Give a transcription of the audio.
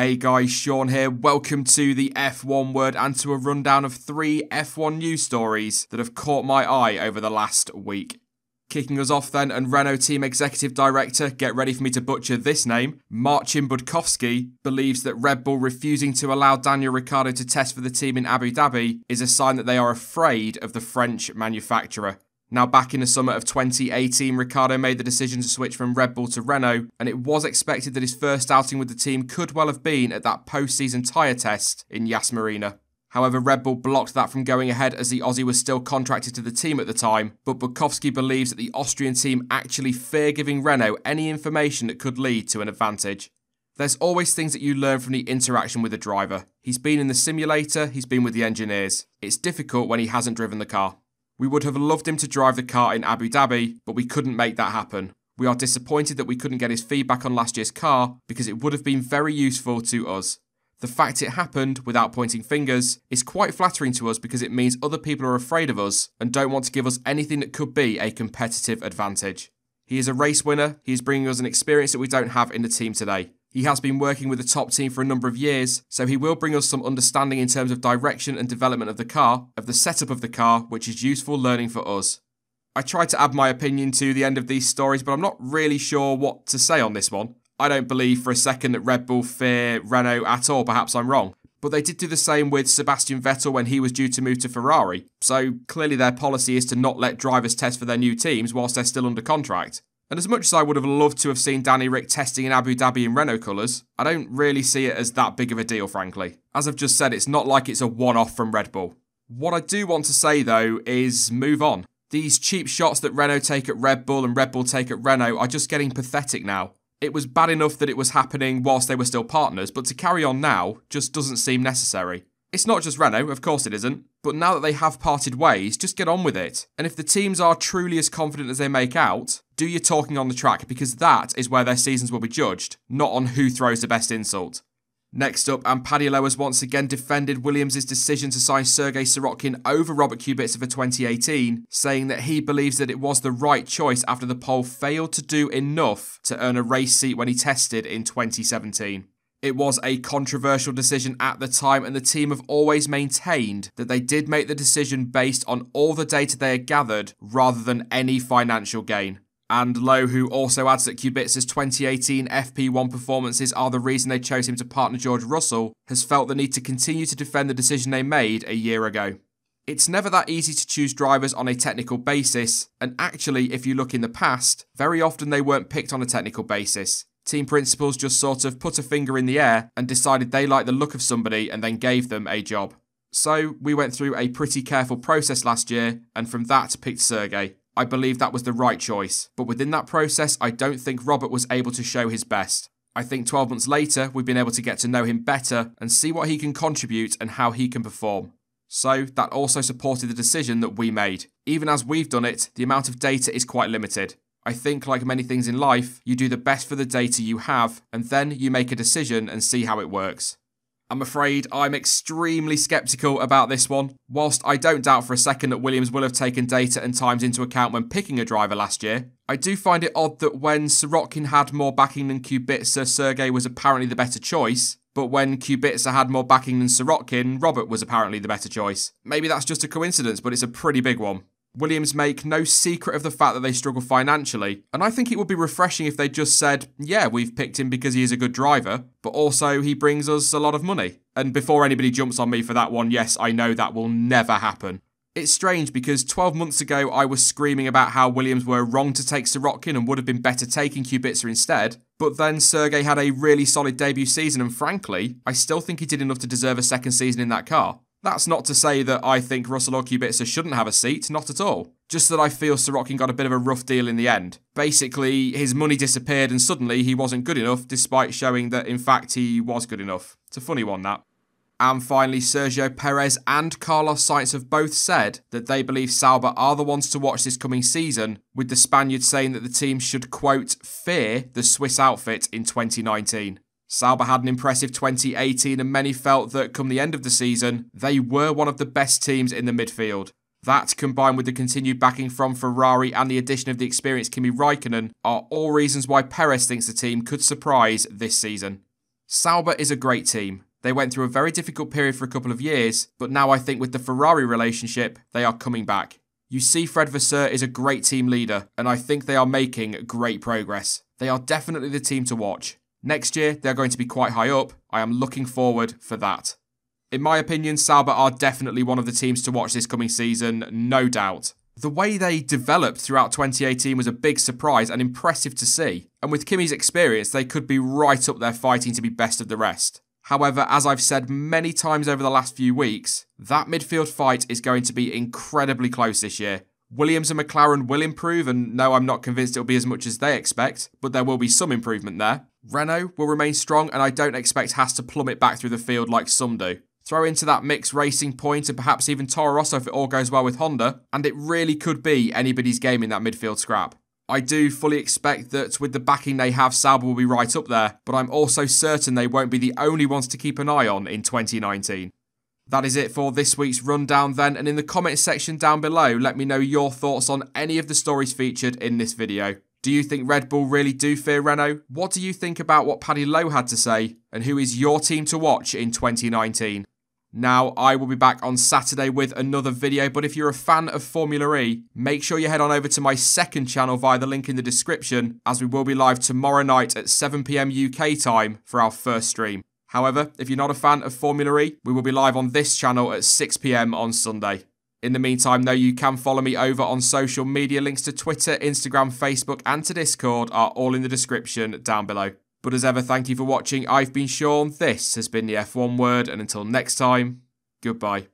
Hey guys, Sean here. Welcome to the F1 Word and to a rundown of 3 F1 news stories that have caught my eye over the last week. Kicking us off then, and Renault Team Executive Director, get ready for me to butcher this name, Marcin Budkowski, believes that Red Bull refusing to allow Daniel Ricciardo to test for the team in Abu Dhabi is a sign that they are afraid of the French manufacturer. Now, back in the summer of 2018, Ricciardo made the decision to switch from Red Bull to Renault, and it was expected that his first outing with the team could well have been at that post-season tyre test in Yas Marina. However, Red Bull blocked that from going ahead as the Aussie was still contracted to the team at the time, but Budkowski believes that the Austrian team actually fear giving Renault any information that could lead to an advantage. There's always things that you learn from the interaction with a driver. He's been in the simulator, he's been with the engineers. It's difficult when he hasn't driven the car. We would have loved him to drive the car in Abu Dhabi, but we couldn't make that happen. We are disappointed that we couldn't get his feedback on last year's car because it would have been very useful to us. The fact it happened, without pointing fingers, is quite flattering to us because it means other people are afraid of us and don't want to give us anything that could be a competitive advantage. He is a race winner, he is bringing us an experience that we don't have in the team today. He has been working with the top team for a number of years, so he will bring us some understanding in terms of direction and development of the car, of the setup of the car, which is useful learning for us. I tried to add my opinion to the end of these stories, but I'm not really sure what to say on this one. I don't believe for a second that Red Bull fear Renault at all, perhaps I'm wrong. But they did do the same with Sebastian Vettel when he was due to move to Ferrari, so clearly their policy is to not let drivers test for their new teams whilst they're still under contract. And as much as I would have loved to have seen Danny Ric testing in Abu Dhabi in Renault colours, I don't really see it as that big of a deal, frankly. As I've just said, it's not like it's a one-off from Red Bull. What I do want to say, though, is move on. These cheap shots that Renault take at Red Bull and Red Bull take at Renault are just getting pathetic now. It was bad enough that it was happening whilst they were still partners, but to carry on now just doesn't seem necessary. It's not just Renault, of course it isn't, but now that they have parted ways, just get on with it. And if the teams are truly as confident as they make out, do your talking on the track, because that is where their seasons will be judged, not on who throws the best insult. Next up, and Paddy Lowe has once again defended Williams' decision to sign Sergio Sirotkin over Robert Kubica for 2018, saying that he believes that it was the right choice after the pole failed to do enough to earn a race seat when he tested in 2017. It was a controversial decision at the time, and the team have always maintained that they did make the decision based on all the data they had gathered rather than any financial gain. And Lowe, who also adds that Kubica's 2018 FP1 performances are the reason they chose him to partner George Russell, has felt the need to continue to defend the decision they made a year ago. It's never that easy to choose drivers on a technical basis, and actually, if you look in the past, very often they weren't picked on a technical basis. Team principals just sort of put a finger in the air and decided they liked the look of somebody and then gave them a job. So we went through a pretty careful process last year, and from that picked Sergey. I believe that was the right choice, but within that process I don't think Robert was able to show his best. I think 12 months later we've been able to get to know him better and see what he can contribute and how he can perform. So that also supported the decision that we made. Even as we've done it, the amount of data is quite limited. I think, like many things in life, you do the best for the data you have, and then you make a decision and see how it works. I'm afraid I'm extremely sceptical about this one. Whilst I don't doubt for a second that Williams will have taken data and times into account when picking a driver last year, I do find it odd that when Sirotkin had more backing than Kubica, Sergey was apparently the better choice, but when Kubica had more backing than Sirotkin, Robert was apparently the better choice. Maybe that's just a coincidence, but it's a pretty big one. Williams make no secret of the fact that they struggle financially, and I think it would be refreshing if they just said, yeah, we've picked him because he is a good driver, but also he brings us a lot of money. And before anybody jumps on me for that one, yes, I know that will never happen. It's strange because 12 months ago I was screaming about how Williams were wrong to take Sirotkin and would have been better taking Kubica instead, but then Sergey had a really solid debut season, and frankly, I still think he did enough to deserve a second season in that car. That's not to say that I think Russell or Kubica shouldn't have a seat, not at all. Just that I feel Sirotkin got a bit of a rough deal in the end. Basically, his money disappeared and suddenly he wasn't good enough, despite showing that in fact he was good enough. It's a funny one, that. And finally, Sergio, Perez and Carlos Sainz have both said that they believe Sauber are the ones to watch this coming season, with the Spaniard saying that the team should, quote, fear the Swiss outfit in 2019. Sauber had an impressive 2018 and many felt that come the end of the season, they were one of the best teams in the midfield. That, combined with the continued backing from Ferrari and the addition of the experienced Kimi Räikkönen, are all reasons why Perez thinks the team could surprise this season. Sauber is a great team. They went through a very difficult period for a couple of years, but now I think with the Ferrari relationship, they are coming back. You see Fred Vasseur is a great team leader, and I think they are making great progress. They are definitely the team to watch. Next year, they're going to be quite high up. I am looking forward for that. In my opinion, Sauber are definitely one of the teams to watch this coming season, no doubt. The way they developed throughout 2018 was a big surprise and impressive to see. And with Kimi's experience, they could be right up there fighting to be best of the rest. However, as I've said many times over the last few weeks, that midfield fight is going to be incredibly close this year. Williams and McLaren will improve, and no, I'm not convinced it'll be as much as they expect, but there will be some improvement there. Renault will remain strong, and I don't expect Haas to plummet back through the field like some do. Throw into that mixed Racing Point and perhaps even Toro Rosso if it all goes well with Honda, and it really could be anybody's game in that midfield scrap. I do fully expect that with the backing they have, Sauber will be right up there, but I'm also certain they won't be the only ones to keep an eye on in 2019. That is it for this week's rundown then, and in the comments section down below, let me know your thoughts on any of the stories featured in this video. Do you think Red Bull really do fear Renault? What do you think about what Paddy Lowe had to say? And who is your team to watch in 2019? Now, I will be back on Saturday with another video, but if you're a fan of Formula E, make sure you head on over to my second channel via the link in the description, as we will be live tomorrow night at 7 PM UK time for our first stream. However, if you're not a fan of Formula E, we will be live on this channel at 6 PM on Sunday. In the meantime, though, you can follow me over on social media. Links to Twitter, Instagram, Facebook, and to Discord are all in the description down below. But as ever, thank you for watching. I've been Sean, this has been the F1 Word, and until next time, goodbye.